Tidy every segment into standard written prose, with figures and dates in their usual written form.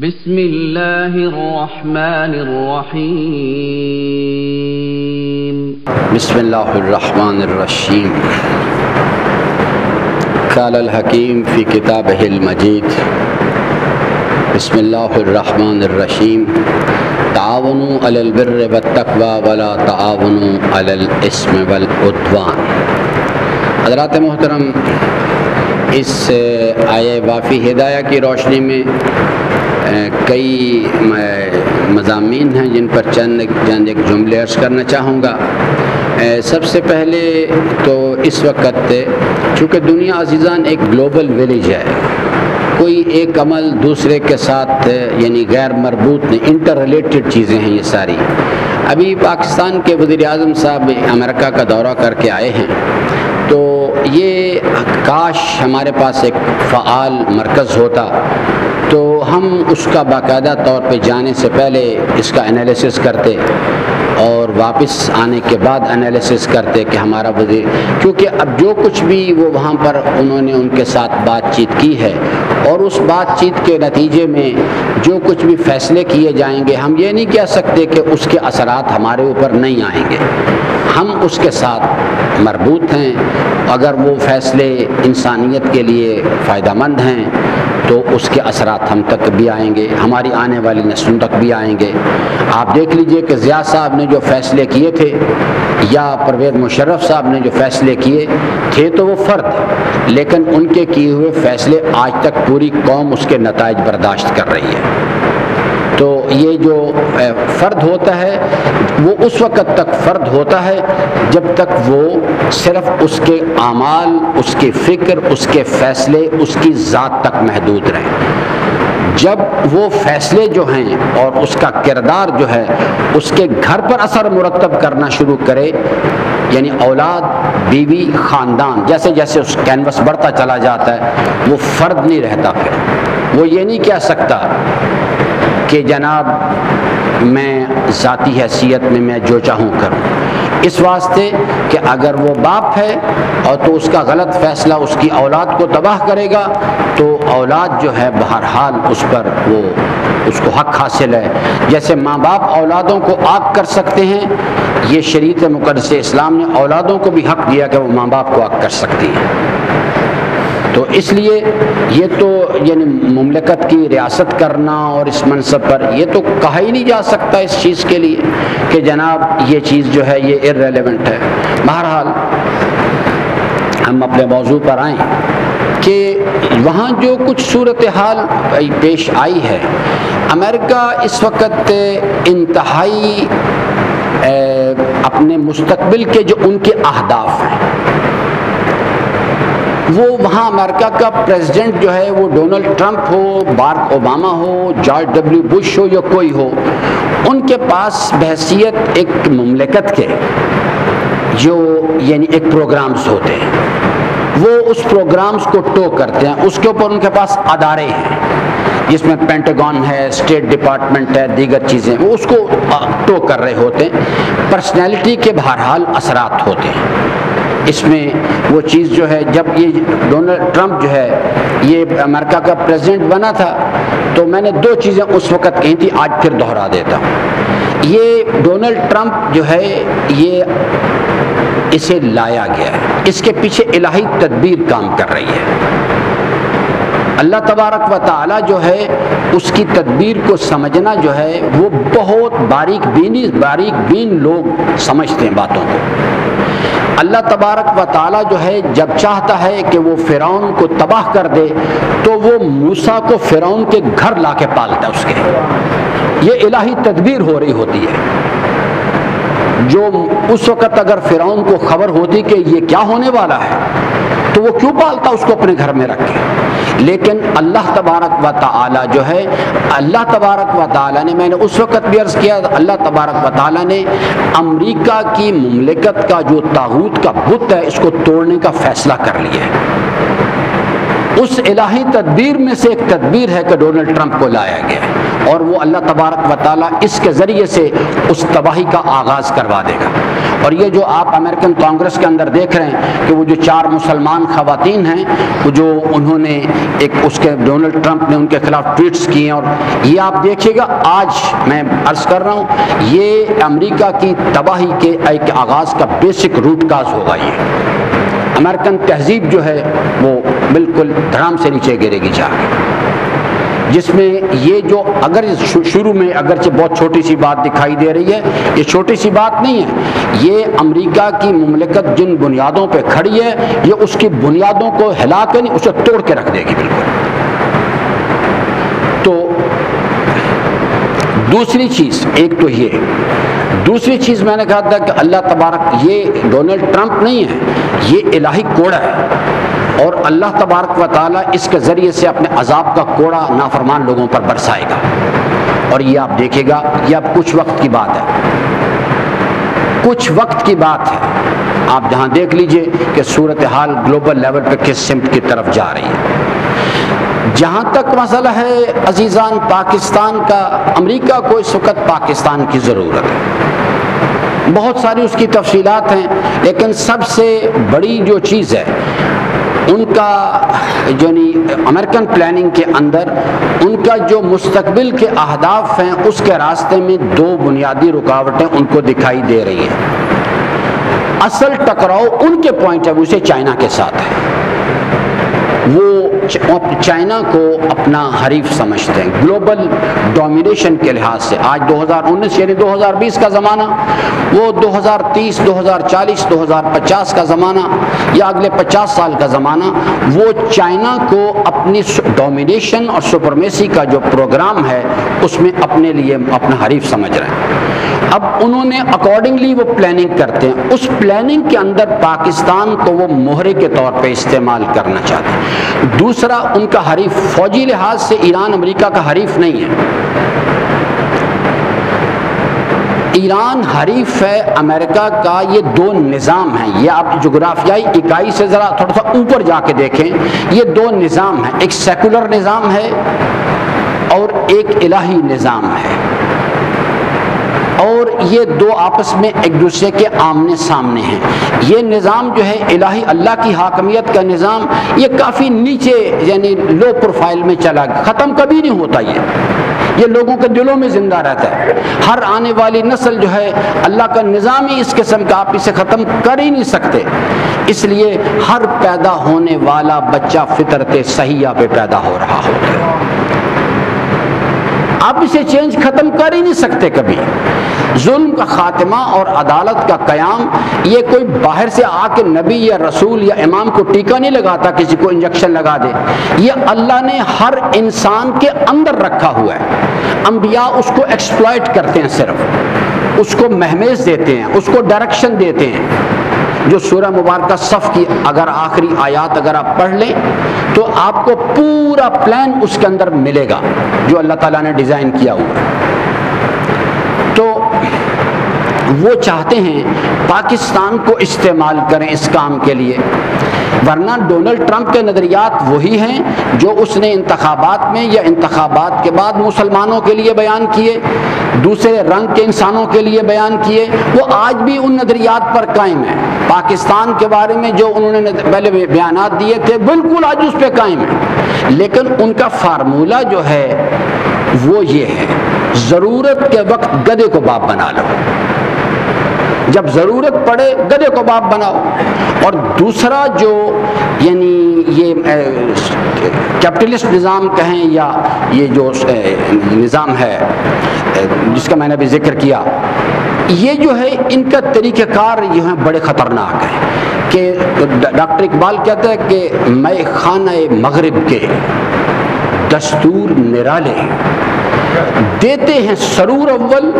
بسم اللہ الرحمن الرحیم بسم اللہ الرحمن الرحیم قال الحکیم فی کتابہ المجید بسم اللہ الرحمن الرحیم تعاونوا علی البر والتقوی ولا تعاونوا علی الاثم والعدوان۔ حضرات محترم، اس آیہ وافی ہدایہ کی روشنی میں کئی مضامین ہیں جن پر چند ایک جملے عرض کرنا چاہوں گا۔ سب سے پہلے تو اس وقت چونکہ دنیا عزیزان ایک گلوبل ویلیج ہے، کوئی ایک عمل دوسرے کے ساتھ یعنی غیر مربوط نہیں، انٹر ریلیٹڈ چیزیں ہیں یہ ساری۔ ابھی پاکستان کے وزیر اعظم صاحب امریکہ کا دورہ کر کے آئے ہیں، تو یہ کاش ہمارے پاس ایک فعال مرکز ہوتا تو ہم اس کا باقاعدہ طور پہ جانے سے پہلے اس کا انالیسس کرتے اور واپس آنے کے بعد انالیسس کرتے کہ ہمارا وزیر، کیونکہ اب جو کچھ بھی وہ وہاں پر انہوں نے ان کے ساتھ بات چیت کی ہے اور اس بات چیت کے نتیجے میں جو کچھ بھی فیصلے کیے جائیں گے، ہم یہ نہیں کہہ سکتے کہ اس کے اثرات ہمارے اوپر نہیں آئیں گے، ہم اس کے ساتھ مربوط ہیں۔ اگر وہ فیصلے انسانیت کے لیے فائدہ مند ہیں تو اس کے اثرات ہم تک بھی آئیں گے، ہماری آنے والی نسلوں تک بھی آئیں گے۔ آپ دیکھ لیجئے کہ ضیاء صاحب نے جو فیصلے کیے تھے یا پرویز مشرف صاحب نے جو فیصلے کیے تھے تو وہ فرد، لیکن ان کے کیے ہوئے فیصلے آج تک پوری قوم اس کے نتائج برداشت کر رہی ہے۔ تو یہ جو فرد ہوتا ہے وہ اس وقت تک فرد ہوتا ہے جب تک وہ صرف اس کے اعمال، اس کی فکر، اس کے فیصلے اس کی ذات تک محدود رہیں۔ جب وہ فیصلے جو ہیں اور اس کا کردار جو ہے اس کے گھر پر اثر مرتب کرنا شروع کرے، یعنی اولاد، بیوی، خاندان، جیسے جیسے اس کینوس بڑھتا چلا جاتا ہے وہ فرد نہیں رہتا۔ پھر وہ یہ نہیں کہہ سکتا کہ جناب میں ذاتی حیثیت میں جو چاہوں کروں، اس واسطے کہ اگر وہ باپ ہے اور تو اس کا غلط فیصلہ اس کی اولاد کو تباہ کرے گا تو اولاد جو ہے بہرحال اس پر وہ اس کو حق حاصل ہے۔ جیسے ماں باپ اولادوں کو آگ کر سکتے ہیں، یہ شریعت مقدس اسلام نے اولادوں کو بھی حق دیا کہ وہ ماں باپ کو آگ کر سکتی ہیں۔ تو اس لیے یہ تو یعنی مملکت کی ریاست کرنا اور اس منصب پر یہ تو کہا ہی نہیں جا سکتا اس چیز کے لیے کہ جناب یہ چیز جو ہے یہ ارریلیونٹ ہے۔ بہرحال ہم اپنے موضوع پر آئیں کہ وہاں جو کچھ صورتحال پیش آئی ہے، امریکہ اس وقت انتہائی اپنے مستقبل کے جو ان کے اہداف ہیں، وہ وہاں امریکہ کا پریزیڈنٹ جو ہے وہ ڈونلڈ ٹرمپ ہو، باراک اوباما ہو، جارج ڈبلیو بش ہو یا کوئی ہو، ان کے پاس بحیثیت ایک مملکت کے جو یعنی ایک پروگرامز ہوتے ہیں، وہ اس پروگرامز کو ٹو کرتے ہیں، اس کے اوپر ان کے پاس ادارے ہیں جس میں پینٹاگون ہے، اسٹیٹ ڈپارٹمنٹ ہے، دیگر چیزیں، وہ اس کو ٹو کر رہے ہوتے ہیں۔ پرسنالٹی کے بہرحال اثرات ہوتے ہیں اس میں۔ وہ چیز جو ہے جب یہ ڈونلڈ ٹرمپ جو ہے یہ امریکہ کا پریزیڈنٹ بنا تھا تو میں نے دو چیزیں اس وقت کہی تھی، آج پھر دہرا دیتا ہوں۔ یہ ڈونلڈ ٹرمپ جو ہے یہ اسے لایا گیا ہے، اس کے پیچھے الہی تدبیر کام کر رہی ہے۔ اللہ تبارک و تعالی جو ہے اس کی تدبیر کو سمجھنا جو ہے وہ بہت باریک بین لوگ سمجھتے ہیں باتوں کو۔ اللہ تبارک و تعالی جو ہے جب چاہتا ہے کہ وہ فرعون کو تباہ کر دے تو وہ موسیٰ کو فرعون کے گھر لا کے پالتا ہے اس کے، یہ الہی تدبیر ہو رہی ہوتی ہے۔ جو اس وقت اگر فرعون کو خبر ہوتی کہ یہ کیا ہونے والا ہے تو وہ کیوں پالتا اس کو اپنے گھر میں رکھ کے، لیکن اللہ تبارک و تعالی جو ہے اللہ تبارک و تعالی نے، میں نے اس وقت بھی عرض کیا، اللہ تبارک و تعالی نے امریکہ کی مملکت کا جو طاغوت کا بت ہے اس کو توڑنے کا فیصلہ کر لیا ہے۔ اس الہی تدبیر میں سے ایک تدبیر ہے کہ ڈونلڈ ٹرمپ کو لایا گیا ہے اور وہ اللہ تبارک و تعالی اس کے ذریعے سے اس تباہی کا آغاز کروا دے گا۔ اور یہ جو آپ امریکن کانگریس کے اندر دیکھ رہے ہیں کہ وہ جو 4 مسلمان خواتین ہیں وہ جو انہوں نے ایک اس کے ڈونلڈ ٹرمپ نے ان کے خلاف ٹویٹس کیے ہیں، اور یہ آپ دیکھیے گا آج میں عرض کر رہا ہوں یہ امریکہ کی تباہی کے ایک آغاز کا بیسک روٹ کاز ہوگا۔ یہ امریکن تہذیب جو ہے وہ بالکل دھڑام سے نیچے گرے گی جا کے، جس میں یہ جو اگر شروع میں اگرچہ بہت چھوٹی سی بات دکھائی دے رہی ہے، یہ چھوٹی سی بات نہیں ہے، یہ امریکہ کی مملکت جن بنیادوں پہ کھڑی ہے یہ اس کی بنیادوں کو ہلا کے نہیں، اسے توڑ کے رکھ دے گی بالکل۔ تو دوسری چیز ایک تو یہ، دوسری چیز میں نے کہا تھا کہ اللہ تبارک، یہ ڈونلڈ ٹرمپ نہیں ہے، یہ الہی کوڑا ہے، اور اللہ تبارک و تعالیٰ اس کے ذریعے سے اپنے عذاب کا کوڑا نافرمان لوگوں پر برسائے گا، اور یہ آپ دیکھے گا، یہ اب کچھ وقت کی بات ہے، کچھ وقت کی بات ہے۔ آپ جہاں دیکھ لیجئے کہ صورتحال گلوبل لیول پہ کس سمت کی طرف جا رہی ہے۔ جہاں تک مسئلہ ہے عزیزان پاکستان کا، امریکہ کو اس وقت پاکستان کی ضرورت ہے، بہت ساری اس کی تفصیلات ہیں، لیکن سب سے بڑی جو چیز ہے ان کا یعنی امریکن پلاننگ کے اندر ان کا جو مستقبل کے اہداف ہیں اس کے راستے میں 2 بنیادی رکاوٹیں ان کو دکھائی دے رہی ہیں۔ اصل ٹکراؤ ان کے پوائنٹ آف ویو سے چائنا کے ساتھ ہے، وہ چائنا کو اپنا حریف سمجھتے ہیں گلوبل ڈومینیشن کے لحاظ سے۔ آج 2019 یعنی 2020 کا زمانہ، وہ 2030 2040 2050 کا زمانہ یا اگلے 50 سال کا زمانہ، وہ چائنا کو اپنی ڈومینیشن اور سپرمیسی کا جو پروگرام ہے اس میں اپنے لیے اپنا حریف سمجھ رہے ہیں۔ اب انہوں نے اکارڈنگلی وہ پلاننگ کرتے ہیں، اس پلاننگ کے اندر پاکستان کو وہ مہرے کے طور پہ استعمال کرنا چاہتے ہیں۔ دوسرا ان کا حریف فوجی لحاظ سے ایران امریکہ کا حریف نہیں ہے، ایران حریف ہے امریکہ کا۔ یہ 2 نظام ہیں، یہ آپ جغرافیائی اکائی سے ذرا تھوڑا سا اوپر جا کے دیکھیں، یہ 2 نظام ہیں، ایک سیکولر نظام ہے اور ایک الہی نظام ہے، اور یہ 2 آپس میں ایک دوسرے کے آمنے سامنے ہیں۔ یہ نظام جو ہے الہی اللہ کی حاکمیت کا نظام، یہ کافی نیچے یعنی لو پروفائل میں چلا گیا، ختم کبھی نہیں ہوتا، یہ لوگوں کے دلوں میں زندہ رہتا ہے۔ ہر آنے والی نسل جو ہے اللہ کا نظام ہی اس قسم کا، آپ اسے ختم کر ہی نہیں سکتے، اس لیے ہر پیدا ہونے والا بچہ فطرت صحیحہ پہ پیدا ہو رہا ہوتا ہے، آپ اسے چینج ختم کر ہی نہیں سکتے کبھی۔ ظلم کا خاتمہ اور عدالت کا قیام، یہ کوئی باہر سے آ کے نبی یا رسول یا امام کو ٹیکہ نہیں لگاتا، کسی کو انجیکشن لگا دے، یہ اللہ نے ہر انسان کے اندر رکھا ہوا ہے۔ انبیاء اس کو ایکسپلائٹ کرتے ہیں، صرف اس کو مہمیز دیتے ہیں، اس کو ڈائریکشن دیتے ہیں۔ جو سورہ مبارکہ صف کی اگر آخری آیات اگر آپ پڑھ لیں تو آپ کو پورا پلان اس کے اندر ملے گا جو اللہ تعالیٰ نے ڈیزائن کیا ہوا ہے۔ تو وہ چاہتے ہیں پاکستان کو استعمال کریں اس کام کے لیے، ورنہ ڈونلڈ ٹرمپ کے نظریات وہی ہیں جو اس نے انتخابات میں یا انتخابات کے بعد مسلمانوں کے لیے بیان کیے، دوسرے رنگ کے انسانوں کے لیے بیان کیے، وہ آج بھی ان نظریات پر قائم ہیں۔ پاکستان کے بارے میں جو انہوں نے پہلے بیانات دیے تھے بالکل آج اس پہ قائم ہیں، لیکن ان کا فارمولہ جو ہے وہ یہ ہے، ضرورت کے وقت گدھے کو باپ بنا لو، جب ضرورت پڑے گدھے کو باپ بناؤ۔ اور دوسرا جو یعنی یہ کیپٹلسٹ نظام کہیں یا یہ جو نظام ہے جس کا میں نے ابھی ذکر کیا، یہ جو ہے ان کا طریقہ کار جو ہے بڑے خطرناک ہے، کہ ڈاکٹر اقبال کہتا ہے کہ میں خانہ مغرب کے دستور نرالے، دیتے ہیں سرور اول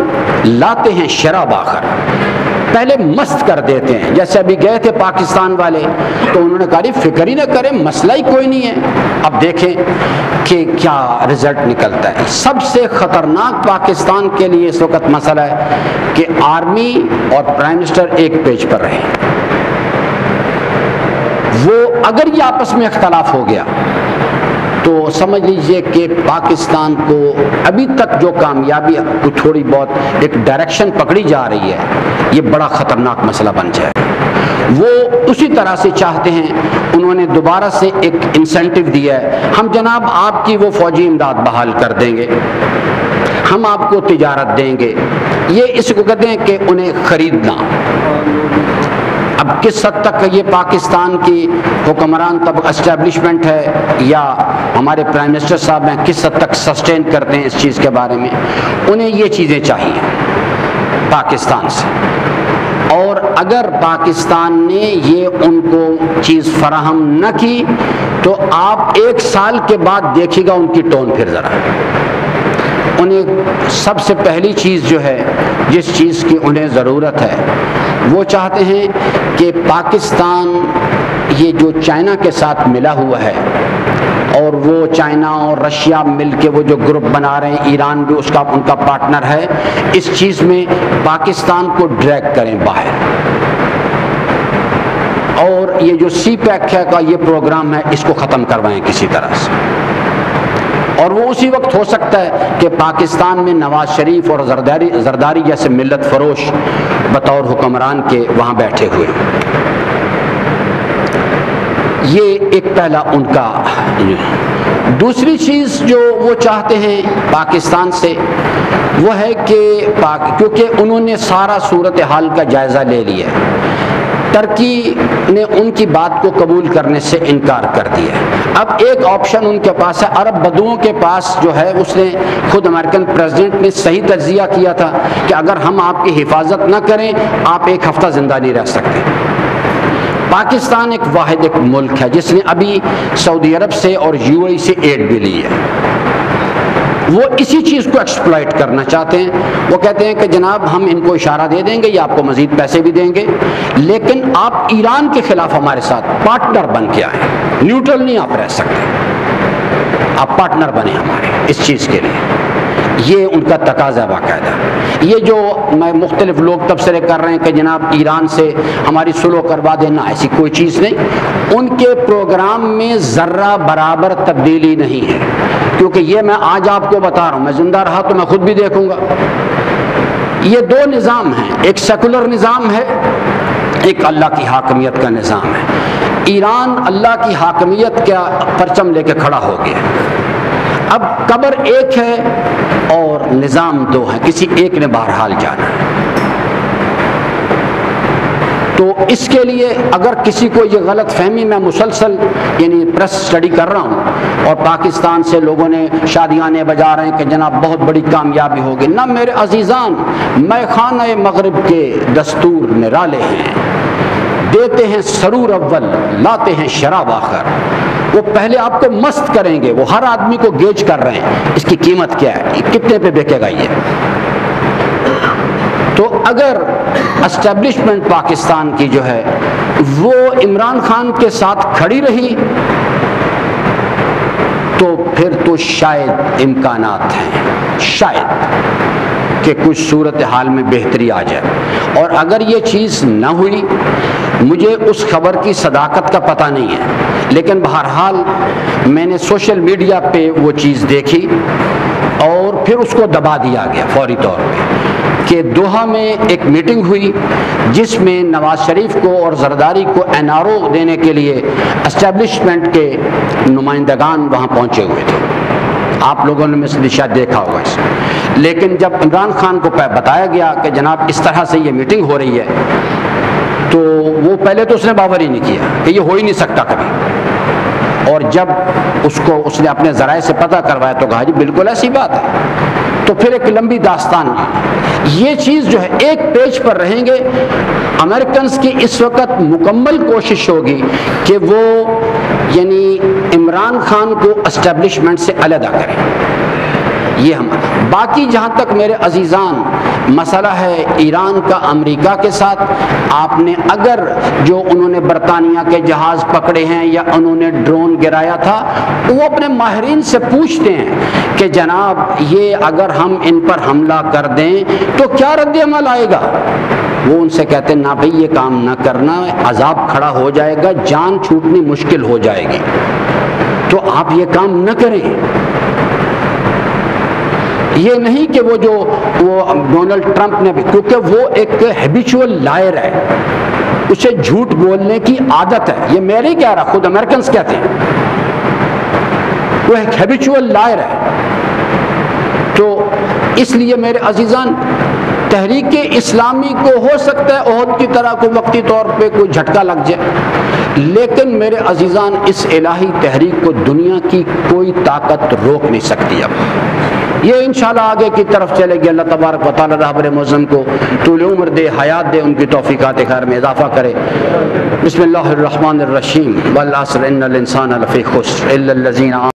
لاتے ہیں شراب آخر۔ پہلے مست کر دیتے ہیں، جیسے ابھی گئے تھے پاکستان والے تو انہوں نے کہا فکر ہی نہ کریں، مسئلہ ہی کوئی نہیں ہے۔ اب دیکھیں کہ کیا رزلٹ نکلتا ہے۔ سب سے خطرناک پاکستان کے لیے اس وقت مسئلہ ہے کہ آرمی اور پرائم منسٹر ایک پیج پر رہے، وہ اگر یہ آپس میں اختلاف ہو گیا تو سمجھ لیجئے کہ پاکستان کو ابھی تک جو کامیابی تھوڑی بہت ایک ڈائریکشن پکڑی جا رہی ہے، یہ بڑا خطرناک مسئلہ بن جائے۔ وہ اسی طرح سے چاہتے ہیں، انہوں نے دوبارہ سے ایک انسینٹیو دیا ہے، ہم جناب آپ کی وہ فوجی امداد بحال کر دیں گے، ہم آپ کو تجارت دیں گے، یہ اس کو کہتے ہیں کہ انہیں خریدنا۔ اب کس حد تک یہ پاکستان کی حکمران تب اسٹیبلشمنٹ ہے یا ہمارے پرائم منسٹر صاحب ہیں، کس حد تک سسٹین کرتے ہیں اس چیز کے بارے میں، انہیں یہ چیزیں چاہیے پاکستان سے، اور اگر پاکستان نے یہ ان کو چیز فراہم نہ کی تو آپ 1 سال کے بعد دیکھیے گا ان کی ٹون پھر ذرا۔ انہیں سب سے پہلی چیز جو ہے، جس چیز کی انہیں ضرورت ہے، وہ چاہتے ہیں کہ پاکستان یہ جو چائنا کے ساتھ ملا ہوا ہے، اور وہ چائنا اور رشیا مل کے وہ جو گروپ بنا رہے ہیں، ایران بھی ان کا پارٹنر ہے، اس چیز میں پاکستان کو ڈریگ کریں باہر، اور یہ جو سی پیک کا یہ پروگرام ہے اس کو ختم کروائیں کسی طرح سے۔ اور وہ اسی وقت ہو سکتا ہے کہ پاکستان میں نواز شریف اور زرداری جیسے ملت فروش بطور حکمران کے وہاں بیٹھے ہوئے۔ یہ ایک پہلا ان کا۔ دوسری چیز جو وہ چاہتے ہیں پاکستان سے وہ ہے کہ کیونکہ انہوں نے سارا صورتحال کا جائزہ لے لیا ہے، ترکی نے ان کی بات کو قبول کرنے سے انکار کر دیا۔ اب ایک آپشن ان کے پاس ہے، عرب بدوؤں کے پاس جو ہے، اس نے خود امریکن پریزیڈنٹ نے صحیح تجزیہ کیا تھا کہ اگر ہم آپ کی حفاظت نہ کریں آپ 1 ہفتہ زندہ نہیں رہ سکتے۔ پاکستان ایک واحد ایک ملک ہے جس نے ابھی سعودی عرب سے اور یو اے ای سے ایڈ بھی لی ہے، وہ اسی چیز کو ایکسپلائٹ کرنا چاہتے ہیں۔ وہ کہتے ہیں کہ جناب ہم ان کو اشارہ دے دیں گے یا آپ کو مزید پیسے بھی دیں گے، لیکن آپ ایران کے خلاف ہمارے ساتھ پارٹنر بن کے آئیں، نیوٹرل نہیں آپ رہ سکتے، آپ پارٹنر بنیں ہمارے اس چیز کے لیے۔ یہ ان کا تقاضا باقاعدہ۔ یہ جو میں مختلف لوگ تبصرے کر رہے ہیں کہ جناب ایران سے ہماری صلح کروا دینا، ایسی کوئی چیز نہیں، ان کے پروگرام میں ذرہ برابر تبدیلی نہیں ہے، کیونکہ یہ میں آج آپ کو بتا رہا ہوں، میں زندہ رہا تو میں خود بھی دیکھوں گا۔ یہ 2 نظام ہیں، ایک سیکولر نظام ہے، ایک اللہ کی حاکمیت کا نظام ہے۔ ایران اللہ کی حاکمیت کا پرچم لے کے کھڑا ہو گیا، اب قبر ایک ہے اور نظام 2 ہیں، کسی ایک نے بہرحال جانا ہے۔ تو اس کے لیے اگر کسی کو یہ غلط فہمی، میں مسلسل یعنی پریس اسٹڈی کر رہا ہوں اور پاکستان سے لوگوں نے شادیانے بجا رہے ہیں کہ جناب بہت بڑی کامیابی ہوگی، نہ میرے عزیزان، میں خانہ مغرب کے دستور نرالے ہیں، دیتے ہیں سرور اول لاتے ہیں شراب آخر۔ وہ پہلے آپ کو مست کریں گے، وہ ہر آدمی کو گیج کر رہے ہیں اس کی قیمت کیا ہے، کتنے پہ بیکے گا یہ۔ تو اگر اسٹیبلشمنٹ پاکستان کی جو ہے وہ عمران خان کے ساتھ کھڑی رہی تو پھر تو شاید امکانات ہیں، شاید کہ کچھ صورتحال میں بہتری آ جائے، اور اگر یہ چیز نہ ہوئی، مجھے اس خبر کی صداقت کا پتہ نہیں ہے، لیکن بہرحال میں نے سوشل میڈیا پہ وہ چیز دیکھی اور پھر اس کو دبا دیا گیا فوری طور پہ کہ دوحہ میں ایک میٹنگ ہوئی جس میں نواز شریف کو اور زرداری کو NRO دینے کے لیے اسٹیبلشمنٹ کے نمائندگان وہاں پہنچے ہوئے تھے، آپ لوگوں نے شاید دیکھا ہوگا اس میں۔ لیکن جب عمران خان کو بتایا گیا کہ جناب اس طرح سے یہ میٹنگ ہو رہی ہے تو وہ پہلے تو اس نے باور ہی نہیں کیا کہ یہ ہو ہی نہیں سکتا کبھی، اور جب اس نے اپنے ذرائع سے پتہ کروایا تو کہا جی بالکل ایسی بات ہے۔ تو پھر ایک لمبی داستان، یہ چیز جو ہے ایک پیج پر رہیں گے۔ امریکنز کی اس وقت مکمل کوشش ہوگی کہ وہ یعنی عمران خان کو اسٹیبلشمنٹ سے علیحدہ کریں، یہ ہم باقی جہاں تک میرے عزیزان مسئلہ ہے ایران کا امریکہ کے ساتھ، آپ نے اگر جو انہوں نے برطانیہ کے جہاز پکڑے ہیں یا انہوں نے ڈرون گرایا تھا، وہ اپنے ماہرین سے پوچھتے ہیں کہ جناب یہ اگر ہم ان پر حملہ کر دیں تو کیا رد عمل آئے گا؟ وہ ان سے کہتے ہیں نہ بھائی یہ کام نہ کرنا، عذاب کھڑا ہو جائے گا، جان چھوٹنی مشکل ہو جائے گی۔ تو آپ یہ کام نہ کریں. یہ نہیں کہ وہ ڈونلڈ ٹرمپ نے بھی، کیونکہ وہ ایک ہیبیچول لائر ہے، اسے جھوٹ بولنے کی عادت ہے. یہ میں نہیں کہہ رہا، خود امریکنز کہتے ہیں وہ ایک ہیبیچول لائر ہے. تو اس لیے میرے عزیزان، تحریک اسلامی کو ہو سکتا ہے احد کی طرح کوئی وقتی طور پہ کوئی جھٹکا لگ جائے، لیکن میرے عزیزان اس الہی تحریک کو دنیا کی کوئی طاقت روک نہیں سکتی. اب یہ انشاءاللہ آگے کی طرف چلے گی. اللہ تبارک و تعالی رہبر معظم کو طول عمر دے، حیات دے، ان کی توفیقات خیر میں اضافہ کرے. بسم اللہ الرحمن الرحیم. والعصر ان الانسان لفی خسر الا الذین